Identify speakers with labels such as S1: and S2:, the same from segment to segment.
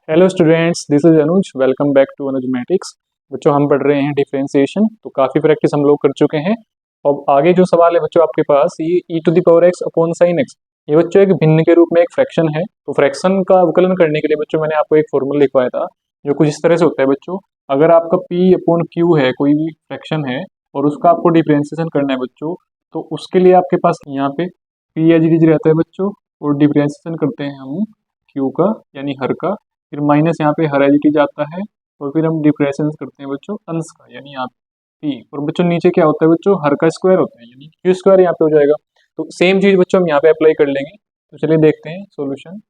S1: Hello students, this is Anuj. Welcome back to Anujmatics. बच्चों, हम पढ़ रहे हैं डिफरेंशिएशन। तो काफ़ी प्रैक्टिस हम लोग कर चुके हैं। अब आगे जो सवाल है बच्चों आपके पास, ये e to the power x upon sine x, ये बच्चों एक भिन्न के रूप में एक फ्रैक्शन है। तो फ्रैक्शन का अवकलन करने के लिए बच्चों मैंने आपको एक फॉर्मूला लिखवाया था, जो कुछ इस तरह से होता है बच्चों। अगर आपका पी अपॉन क्यू है, कोई भी फ्रैक्शन है, और उसका आपको डिफरेंशिएशन करना है बच्चों, तो उसके लिए आपके पास यहाँ पे पी एच डी रहता है बच्चों, और डिफरेंशिएशन करते हैं हम क्यू का, यानी हर का। फिर माइनस यहाँ पे हर एच आता है, और फिर हम डिफरेंशिएशन करते हैं बच्चों अंश का, यानी यहाँ पी। और बच्चों नीचे क्या होता है बच्चों, हर का स्क्वायर होता है, यानी क्यू स्क्वायर यहाँ पे हो जाएगा। तो सेम चीज बच्चों हम यहाँ पे अप्लाई कर लेंगे। तो चलिए देखते हैं सॉल्यूशन।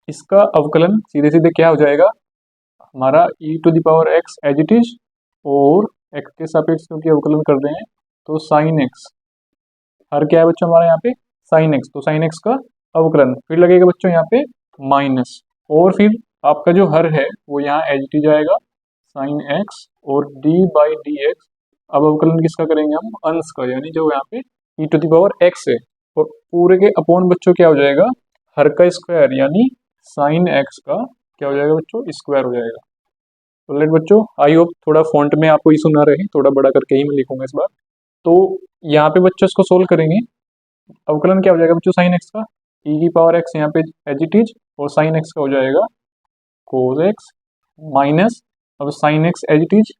S1: इसका अवकलन सीधे सीधे क्या हो जाएगा हमारा, e to the power x as it is, और एक्स के सापेक्ष क्योंकि अवकलन कर रहे हैं तो साइन एक्स। हर क्या है बच्चों हमारा यहाँ पे, साइन एक्स। तो साइन एक्स का अवकलन फिर लगेगा बच्चों यहाँ पे माइनस, और फिर आपका जो हर है वो यहाँ एच टी जाएगा, साइन एक्स और डी बाई डी एक्स। अब अवकलन किसका करेंगे हम, अंश का, यानी जो यहाँ पे ई टू द पावर एक्स है। और पूरे के अपॉन बच्चों क्या हो जाएगा, हर का स्क्वायर, यानी साइन एक्स का क्या हो जाएगा बच्चों, स्क्वायर हो जाएगा। तो लेट बच्चों, आई होप थोड़ा फॉन्ट में आपको इशू ना रहे, थोड़ा बड़ा करके ही मैं लिखूंगा इस बार। तो यहाँ पे बच्चों इसको सोल्व करेंगे। अवकलन क्या हो जाएगा बच्चों, साइन एक्स का ई की पावर एक्स यहाँ पे एज इट इज, और साइन एक्स का हो जाएगा कोस एक्स माइनस, अब sine x as it is,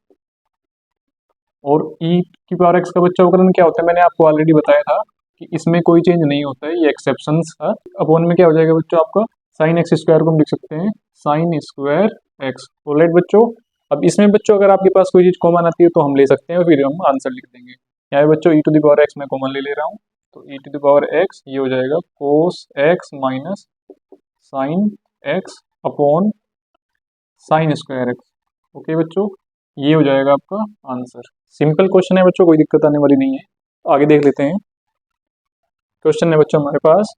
S1: और ई की पावर एक्स का बच्चा अवकलन क्या होता है, मैंने आपको ऑलरेडी बताया था कि इसमें कोई चेंज नहीं होता है, ये एक्सेप्शंस था। अपॉन में क्या हो जाएगा बच्चों आपका, साइन एक्स स्क्वायर को हम लिख सकते हैं साइन स्क्वायर एक्स। तो लेट बच्चों, अब इसमें बच्चों अगर आपके पास कोई चीज कॉमन आती है तो हम ले सकते हैं, और फिर हम आंसर लिख देंगे। यहाँ पे बच्चों ई टू द पावर एक्स मैं कॉमन ले ले रहा हूँ, तो e to the power x ये हो जाएगा cos x minus sine x upon sine square x. Okay बच्चों, ये हो जाएगा आपका आंसर। सिंपल क्वेश्चन है बच्चों, कोई दिक्कत आने वाली नहीं है। आगे देख लेते हैं। क्वेश्चन है बच्चों हमारे पास,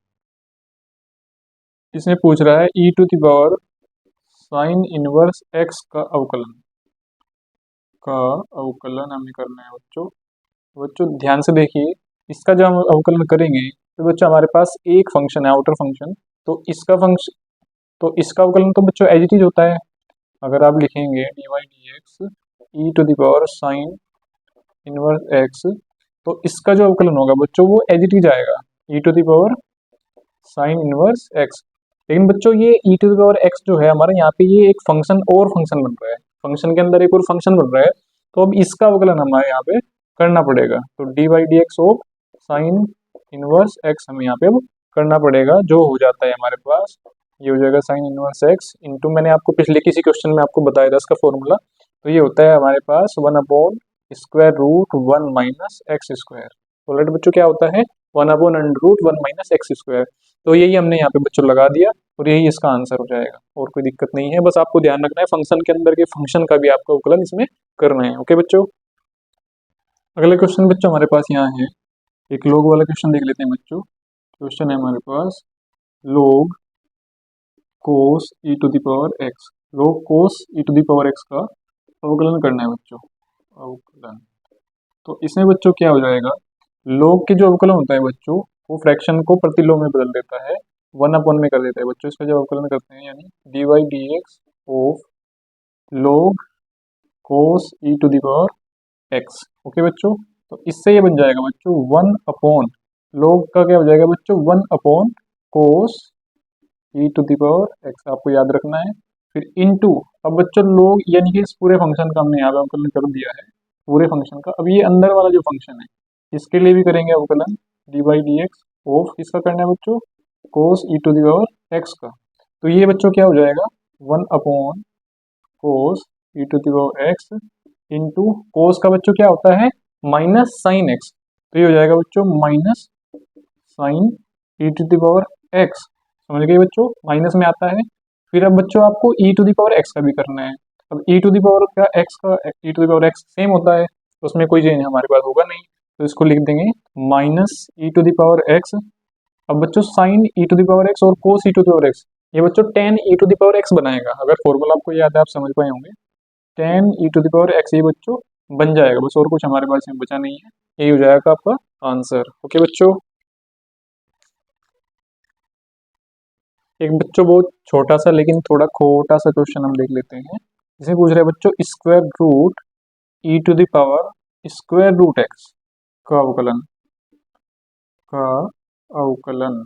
S1: इसमें पूछ रहा है e to the power sine inverse x का अवकलन, हमें करना है बच्चों। बच्चों ध्यान से देखिए, इसका जब हम अवकलन करेंगे तो बच्चों हमारे पास एक फंक्शन है, आउटर फंक्शन। तो इसका फंक्शन, तो इसका अवकलन तो बच्चों एज इट इज होता है। अगर आप लिखेंगे d y d x e to the power sine inverse x, तो इसका जो अवकलन होगा बच्चों वो एज इट इज आएगा, e to the power sine inverse x. लेकिन बच्चों ये e to the power x जो है हमारा, यहाँ पे ये एक फंक्शन और फंक्शन बन रहा है, फंक्शन के अंदर एक और फंक्शन बन रहा है। तो अब इसका अवकलन हमारे यहाँ पे करना पड़ेगा। तो D by d x of sine inverse x हमें यहाँ पे अब करना पड़ेगा, जो हो जाता है हमारे पास, ये हो जाएगा साइन इनवर्स एक्स इंटू, मैंने आपको पिछले किसी क्वेश्चन में आपको बताया था इसका फॉर्मूला। तो ये होता है हमारे पास 1/√1 माइनस एक्स स्क्वायर। तो लेट बच्चों क्या होता है, 1/√1 माइनस एक्स स्क्वायर। तो यही हमने यहाँ पे बच्चों लगा दिया, और यही इसका आंसर हो जाएगा। और कोई दिक्कत नहीं है, बस आपको ध्यान रखना है फंक्शन के अंदर के फंक्शन का भी आपका अवकलन इसमें करना है। ओके बच्चों, अगला क्वेश्चन बच्चों हमारे पास यहाँ है, एक लोग वाला क्वेश्चन देख लेते हैं बच्चों। क्वेश्चन है हमारे पास लोग cos e to the power x, लोग cos e to the power x का अवकलन करना है बच्चों, अवकलन। तो इसमें बच्चों क्या हो जाएगा, लोग के जो अवकलन होता है बच्चों, वो फ्रैक्शन को प्रतिलोम में बदल देता है, 1/, में कर देता है बच्चों। इसका जब अवकलन करते हैं, यानी d y d x of log cos e to the power x. Okay बच्चों, तो इससे ये बन जाएगा बच्चों 1/, लोग का क्या हो जाएगा बच्चों, 1/ cos e to the power x, आपको याद रखना है। फिर इनटू, अब बच्चों लोग यानी कि इस पूरे फंक्शन का हमने यहाँ पे अवकलन कर दिया है, पूरे फंक्शन का। अब ये अंदर वाला जो फंक्शन है इसके लिए भी करेंगे अवकलन, d by d x of किसका करना है बच्चों, cos e to the power x का। तो ये बच्चों क्या हो जाएगा, 1/ cos e to the power x into cos का बच्चों क्या होता है, माइनस साइन एक्स। तो ये हो जाएगा बच्चों minus sine e to the power x. समझ गए बच्चों, माइनस में आता है। फिर अब बच्चों आपको e to the power x का भी करना है। अब ई टू द पावर का एक्स का, e to the power x same होता है, तो उसमें कोई चेंज हमारे पास होगा नहीं, तो इसको लिख देंगे minus e to the power x. अब बच्चों sine e to the power x और cos e to the power x, ये बच्चों tan e to the power x बनाएगा। अगर फॉर्मूला आपको याद है, आप समझ पाए होंगे, tan e to the power x ये बच्चों बन जाएगा, बस और कुछ हमारे पास में बचा नहीं है। यही हो जाएगा आपका आंसर। ओके बच्चों, एक बच्चों बहुत छोटा सा लेकिन थोड़ा खोटा सा क्वेश्चन हम देख लेते हैं। इसमें पूछ रहे हैं बच्चों square root e to the power square root x का अवकलन।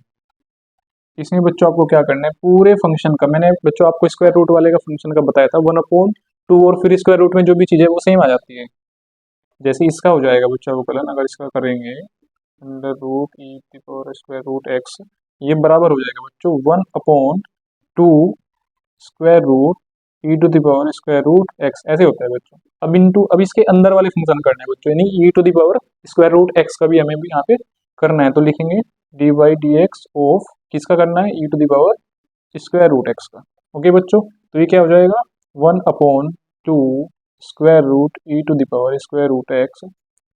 S1: इसमें बच्चों आपको क्या करना है, पूरे फंक्शन का, मैंने बच्चों आपको स्क्वायर रूट वाले का फंक्शन का बताया था 1/2 और फिर स्क्वायर रूट में जो भी चीज़ है वो सेम आ जाती है। जैसे इसका हो जाएगा बच्चों अवकलन, अगर इसका करेंगे अंडर रूट ई की पावर स्क्वायर रूट एक्स, ये बराबर हो जाएगा बच्चों 1/2 square root e to the power square root x, ऐसे होता है बच्चों। अब इसके अंदर वाले फंक्शन करने हैं बच्चों, यानी e to the power square root x का भी हमें भी यहाँ पे करना है, तो लिखेंगे d y d x of किसका करना है, e to the power square root x का। ओके बच्चों, तो ये क्या हो जाएगा 1/2 square root e to the power square root x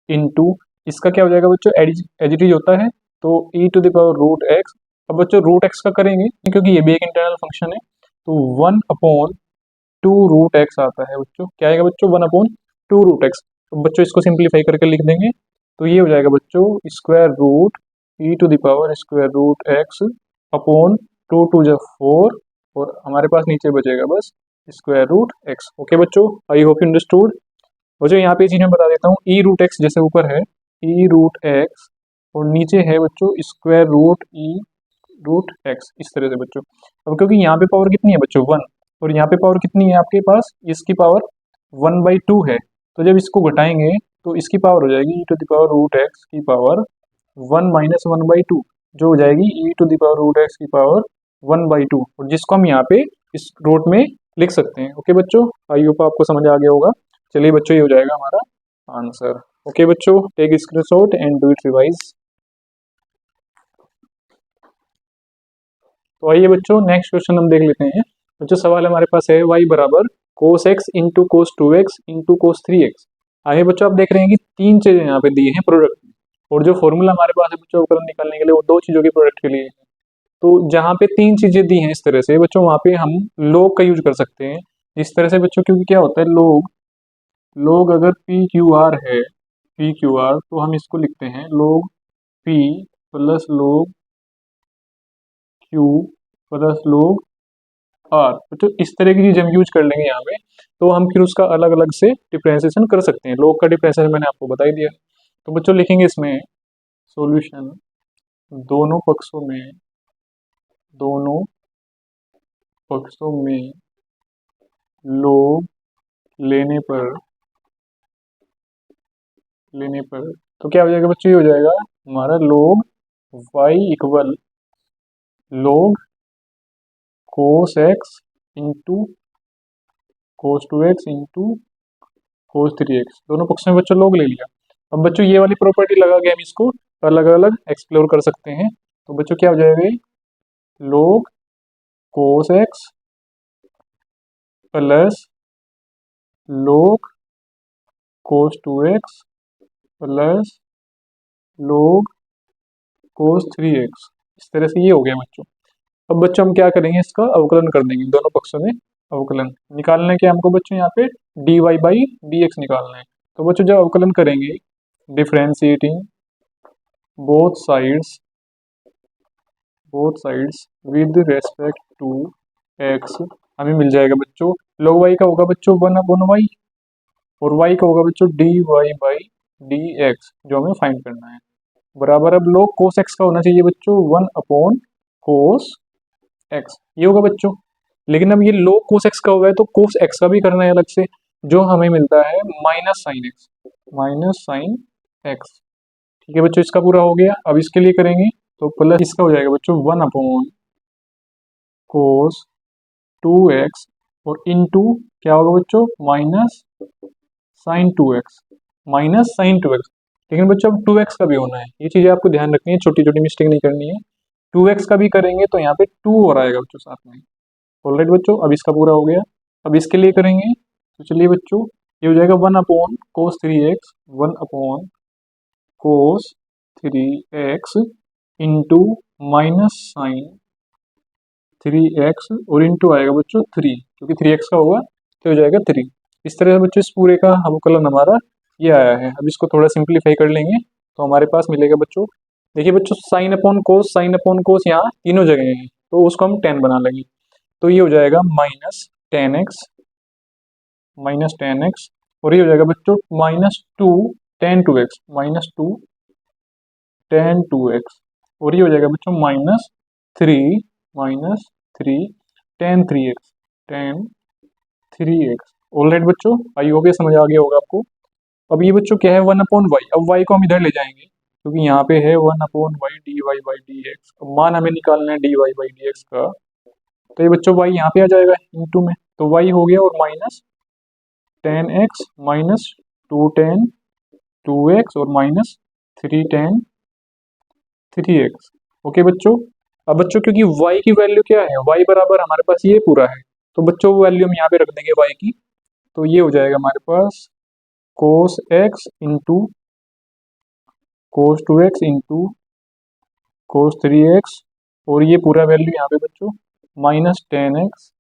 S1: into इसका क्या हो जाएगा बच्चों, एज होता है तो e to the power root x. अब बच्चों रूट एक्स का करेंगे क्योंकि ये भी एक इंटरनल फंक्शन है, तो 1/2 रूट एक्स आता है बच्चों, क्या आएगा बच्चों 1/2 रूट एक्स। तो बच्चों इसको सिंप्लीफाई करके लिख देंगे, तो ये हो जाएगा बच्चों square root e to the power square root x upon 2 2 जा 4 और हमारे पास नीचे बचेगा बस स्क्वायर रूट एक्स। ओके बच्चों, आई होप यू अंडरस्टूड। बच्चों यहाँ पे चीज़ मैं बता देता हूँ, ई रूट एक्स जैसे ऊपर है ई रूट एक्स और नीचे है बच्चों स्क्वायर रूट ई रूट एक्स, इस तरह से बच्चों। अब क्योंकि यहाँ पे पावर कितनी है बच्चों 1 और यहाँ पे पावर कितनी है आपके पास, इसकी पावर 1/2 है, तो जब इसको घटाएंगे तो इसकी पावर हो जाएगी e to the power root x की पावर 1 माइनस 1/2, जो हो जाएगी e to the power root x की पावर 1/2, और जिसको हम यहाँ पे इस रूट में लिख सकते हैं। ओके बच्चों, आई होप आपको समझ आ गया होगा। चलिए बच्चों, ये हो जाएगा हमारा आंसर। ओके बच्चों, take screenshot and do it revise. तो आइए बच्चों नेक्स्ट क्वेश्चन हम देख लेते हैं। बच्चों सवाल हमारे पास है y बराबर cos x into cos 2x into cos 3x। आइए बच्चों, आप देख रहे हैं कि तीन चीजें यहाँ पे दी हैं प्रोडक्ट में, और जो फॉर्मूला हमारे पास है बच्चों अवकलन निकालने के लिए वो दो चीजों के प्रोडक्ट के लिए है। तो जहाँ पे तीन चीजें दी हैं इस तरह से बच्चों, वहाँ पे हम log का यूज कर सकते हैं इस तरह से बच्चों, क्योंकि क्या होता है log अगर पी क्यू आर है, पी क्यू आर, तो हम इसको लिखते हैं log p plus log q plus log r. तो इस तरह की चीज हम यूज कर लेंगे यहाँ पे, तो हम फिर उसका अलग अलग से डिफ्रेंसिएशन कर सकते हैं। log का डिफ्रेंसिएशन मैंने आपको बता ही दिया। तो बच्चों लिखेंगे इसमें सॉल्यूशन दोनों पक्षों में log लेने पर तो क्या हो जाएगा बच्चों, ये हो जाएगा हमारा log y equal log cos x into cos 2x into cos 3x, दोनों पक्षों में बच्चों log ले लिया। अब बच्चों ये वाली प्रॉपर्टी लगा के हम इसको अलग अलग एक्सप्लोर कर सकते हैं। तो बच्चों क्या हो जाएगा, log cos x plus log cos 2x plus log cos 3x, इस तरह से ये हो गया बच्चों। अब बच्चों हम क्या करेंगे, इसका अवकलन कर देंगे, दोनों पक्षों में अवकलन निकालने के हमको बच्चों यहाँ पे dy बाई डी एक्स निकालना है। तो बच्चों जब अवकलन करेंगे differentiating both sides with respect to x, हमें मिल जाएगा बच्चों log y का होगा बच्चों 1/y और y का होगा बच्चों dy बाई डी एक्स, जो हमें फाइंड करना है, बराबर अब log cos x का होना चाहिए बच्चों 1/cos x, ये होगा बच्चों। लेकिन अब ये log cos x का होगा है तो cos x का भी करना है अलग से, जो हमें मिलता है माइनस साइन x। ठीक है बच्चों, इसका पूरा हो गया। अब इसके लिए करेंगे तो प्लस इसका हो जाएगा बच्चों 1/cos 2x और इनटू क्या होगा बच्चों माइनस साइन 2x। लेकिन बच्चों अब 2x का भी होना है, ये चीजें आपको ध्यान रखनी है, छोटी छोटी मिस्टेक नहीं करनी है। 2x का भी करेंगे तो यहाँ पे 2 और आएगा बच्चों साथ में। ऑलराइट बच्चों, अब इसका पूरा हो गया। अब इसके लिए करेंगे तो चलिए बच्चों, ये हो जाएगा 1/cos 3x 1/cos 3x into minus sign 3x और इंटू आएगा बच्चों 3, क्योंकि 3x का होगा तो हो जाएगा 3। इस तरह से बच्चों इस पूरे का अवकलन हमारा ये आया है। अब इसको थोड़ा सिंप्लीफाई कर लेंगे तो हमारे पास मिलेगा बच्चों, देखिए बच्चों साइन अपॉन कोस यहाँ तीनों जगह हैं, तो उसको हम 10 बना लेंगे। तो ये हो जाएगा माइनस टेन एक्स और ये हो जाएगा बच्चों -2 tan 2x -2 tan 2x और ये हो जाएगा बच्चों -3 tan 3x ऑलराइट बच्चों, आई होप ये समझ आ गया होगा आपको। अब ये बच्चों क्या है 1/y, अब y को हम इधर ले जाएंगे क्योंकि यहाँ पे है 1/y dy/dx। अब मान हमें निकालना है dy/dx का, तो ये बच्चों y यहाँ पे आ जाएगा इनटू में, तो y हो गया और -10x -2 tan 2x और -3 tan 3x। ओके बच्चों, अब बच्चों क्योंकि y की वैल्यू क्या है, y बराबर हमारे पास ये पूरा है, तो बच्चों वो वैल्यू हम यहाँ पे रख देंगे y की। तो ये हो जाएगा हमारे पास cos x into cos 2x into cos 3x और ये पूरा वैल्यू यहाँ पे बच्चों -10x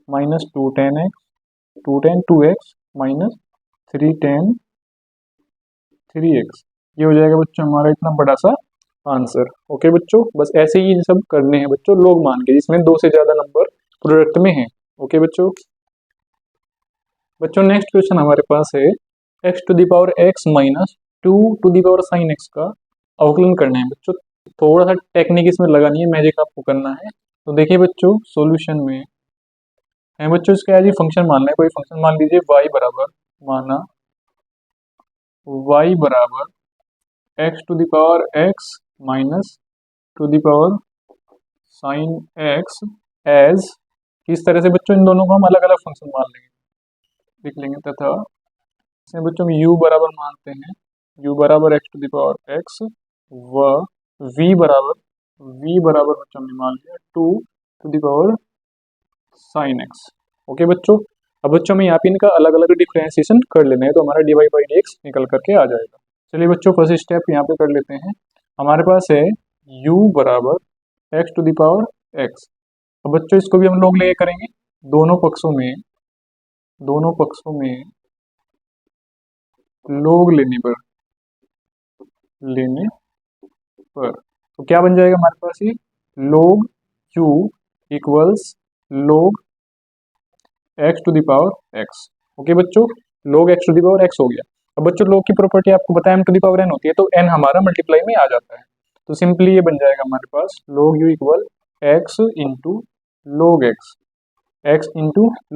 S1: -2 tan 2x -3 tan 3x। ये हो जाएगा बच्चों हमारा इतना बड़ा सा आंसर। ओके बच्चों, बस ऐसे ही सब करने हैं बच्चों लोग मान के, जिसमें 2 से ज्यादा नंबर प्रोडक्ट में है। ओके बच्चों, नेक्स्ट क्वेश्चन हमारे पास है x⁻x -2 sin x का अवकलन करना है बच्चों। थोड़ा सा टेक्निक इसमें लगानी है, मैजिक आपको करना है। तो देखिए बच्चों सॉल्यूशन में है बच्चों इसका एज फंक्शन मानना है, कोई फंक्शन मान लीजिए y बराबर x⁻x -2 sin x एज, किस तरह से बच्चों इन दोनों को हम अलग अलग फंक्शन मान लेंगे, लिख लेंगे तथा इसमें बच्चों हम u बराबर मानते हैं u बराबर x⁻x व v बराबर बच्चों हमने मान लिया 2 sin x। ओके बच्चों, अब बच्चों में यहाँ पे इनका अलग अलग डिफ्रेंसिएशन कर लेना है, तो हमारा dy/dx निकल करके आ जाएगा। चलिए बच्चों फर्स्ट स्टेप यहाँ पे कर लेते हैं। हमारे पास है u बराबर x⁻x। अब बच्चों इसको भी हम लोग लेके करेंगे, दोनों पक्षों में लोग लेने पर तो क्या बन जाएगा हमारे पास ये log u equals log x⁻x। Okay बच्चों, log x⁻x हो गया। अब बच्चों log की प्रॉपर्टी आपको पता है m⁻n होती है, तो n हमारा मल्टीप्लाई में आ जाता है, तो सिंपली ये बन जाएगा हमारे पास log u equal x into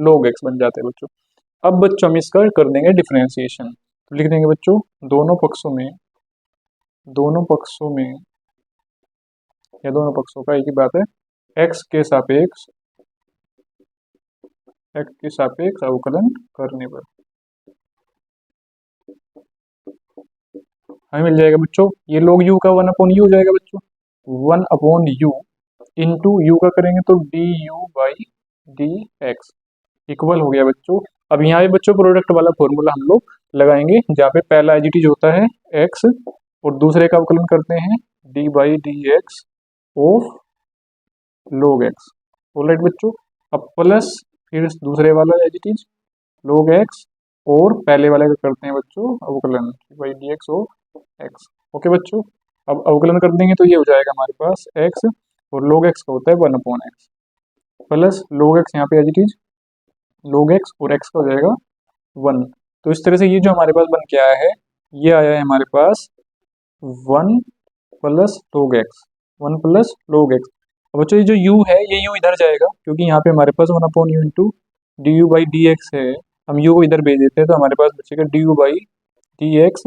S1: log x बन जाता है बच्चों। अब बच्चों हम इसका कर देंगे डिफरेंशिएशन, तो लिख देंगे बच्चों दोनों पक्षों का एक ही बात है, x के सापेक्ष अवकलन करने पर हमें मिल जाएगा बच्चों ये log u का 1/u हो जाएगा बच्चों, 1/u इंटू u का करेंगे तो du/dx इक्वल हो गया बच्चों। अब यहाँ पे बच्चों प्रोडक्ट वाला फॉर्मूला हम लोग लगाएंगे, जहाँ पे पहला एज इट इज होता है x और दूसरे का अवकलन करते हैं d/dx of log x। Alright बच्चों, अब प्लस फिर दूसरे वाला as it is log x और पहले वाले का करते हैं बच्चों अवकलन d/dx ऑफ x। ओके बच्चों, अब अवकलन कर देंगे तो ये हो जाएगा हमारे पास x और log x का होता है 1/x प्लस log x यहाँ पे as it is log x और x का हो जाएगा 1। तो इस तरह से ये जो हमारे पास बन के आया है, ये आया है हमारे पास 1 प्लस log x। अब बच्चों ये जो u है ये u इधर जाएगा, क्योंकि यहाँ पे हमारे पास 1/u इंटू du/dx है, हम u को इधर भेज देते हैं तो हमारे पास बचेगा du/dx,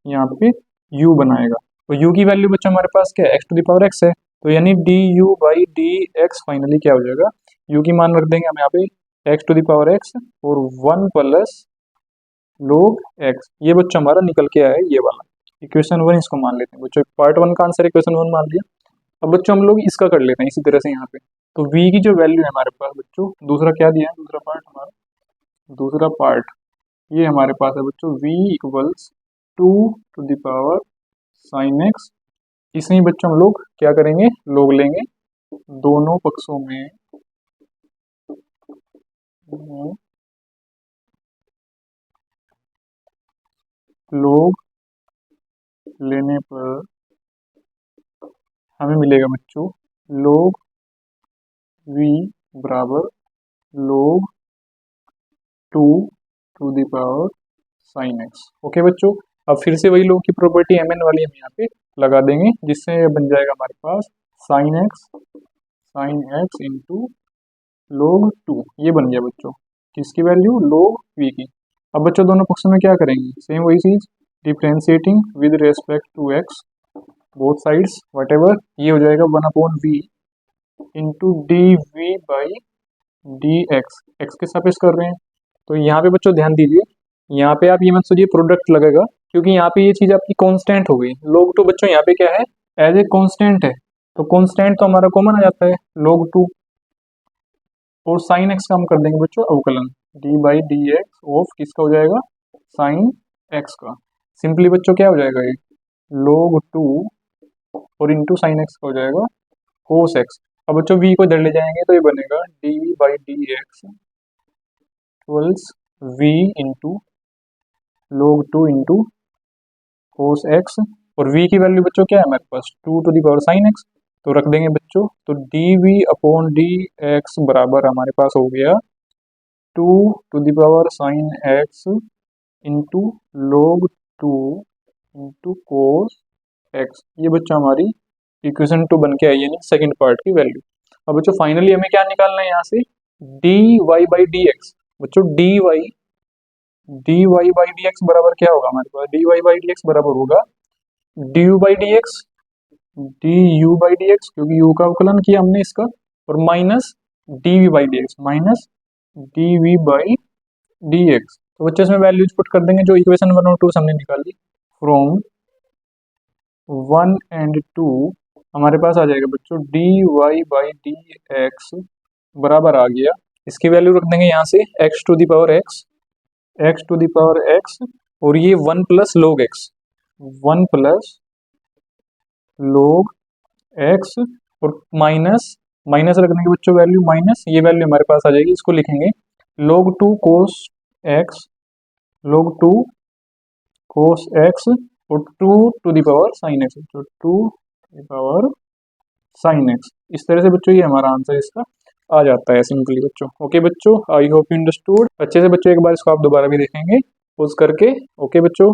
S1: यहाँ पे u बनाएगा। तो u की वैल्यू बच्चों हमारे पास क्या है x⁻x है, तो यानी du/dx फाइनली क्या हो जाएगा, u की मान रख देंगे हम यहाँ पे x⁻x और 1 प्लस log x। ये बच्चों हमारा निकल के आया है ये वाला इक्वेशन 1, इसको मान लेते हैं बच्चों, पार्ट 1 का आंसर इक्वेशन 1 मान लिया। अब बच्चों हम लोग इसका कर लेते हैं इसी तरह से यहाँ पे, तो v की जो वैल्यू है हमारे पास बच्चों, दूसरा क्या दिया है, दूसरा पार्ट ये हमारे पास है बच्चों v इक्वल्स 2 sin x। इसमें बच्चों हम लोग क्या करेंगे, लोग लेंगे दोनों पक्षों में लोग लेने पर हमें मिलेगा बच्चों log v बराबर log 2 to the power sine x. Okay बच्चों, अब फिर से वही log की प्रॉपर्टी mn वाली हम यहाँ पे लगा देंगे, जिससे बन जाएगा हमारे पास साइन एक्स इंटू log 2। ये बन गया बच्चों, किसकी वैल्यू, log v की। अब बच्चों दोनों पक्षों में क्या करेंगे, सेम वही चीज, differentiating with respect to x both sides whatever, ये हो जाएगा 1/v into d v by d x, x के सापेक्ष कर रहे हैं। तो यहाँ पे बच्चों ध्यान दीजिए, यहाँ पे आप ये मत सोचिए प्रोडक्ट लगेगा, क्योंकि यहाँ पे ये चीज आपकी कांस्टेंट हो गई। log 2 बच्चों यहाँ पे क्या है, एज ए कांस्टेंट है, तो कांस्टेंट तो हमारा कॉमन आ जाता है log 2, और साइन एक्स का हम कर देंगे बच्चों अवकलन, d by d x of किसका हो जाएगा, साइन एक्स का। सिंपली बच्चों क्या हो जाएगा, ये log 2 और इंटू साइन एक्स का हो जाएगा कोस एक्स। अब बच्चों v को इधर ले जाएंगे तो ये बनेगा d v by d x equals v into log 2 into cos x, और v की वैल्यू बच्चों क्या है हमारे पास, 2 to the power sine x, तो रख देंगे बच्चों। तो d v upon d x बराबर हमारे पास हो गया 2 to the power sine x into log 2 into cos x. ये बच्चों हमारी इक्वेशन 2 बन के आई, यानी सेकंड पार्ट की वैल्यू। अब बच्चों फाइनली हमें क्या निकालना है यहाँ से, d y by d x. बच्चों d y by d x बराबर क्या होगा हमारे पास, d y by d x बराबर होगा d u by d x, d u by d x, क्योंकि यू का अवकलन किया हमने इसका, और minus d v by d x, minus d v by d x. तो बच्चे इसमें वैल्यूज पुट कर देंगे जो इक्वेशन 1 और 2 से हमने निकाली, फ्रॉम 1 एंड 2 हमारे पास आ जाएगा बच्चों d y by d x बराबर आ गया, इसकी वैल्यू रख देंगे यहाँ से x to the power x, x to the power x, और ये 1 plus log x, 1 plus log x, और माइनस माइनस रखने के बच्चों वैल्यू माइनस, ये वैल्यू हमारे पास आ जाएगी, इसको लिखेंगे log 2 cos x, log 2 cos x, और 2 to the power sine x, तो 2 to the power sine x. इस तरह से बच्चों ये हमारा आंसर इसका आ जाता है सिंपली बच्चों। ओके बच्चों, आई होप यू अंडरस्टूड अच्छे से बच्चों, एक बार इसको आप दोबारा भी देखेंगे पोज करके। ओके बच्चों।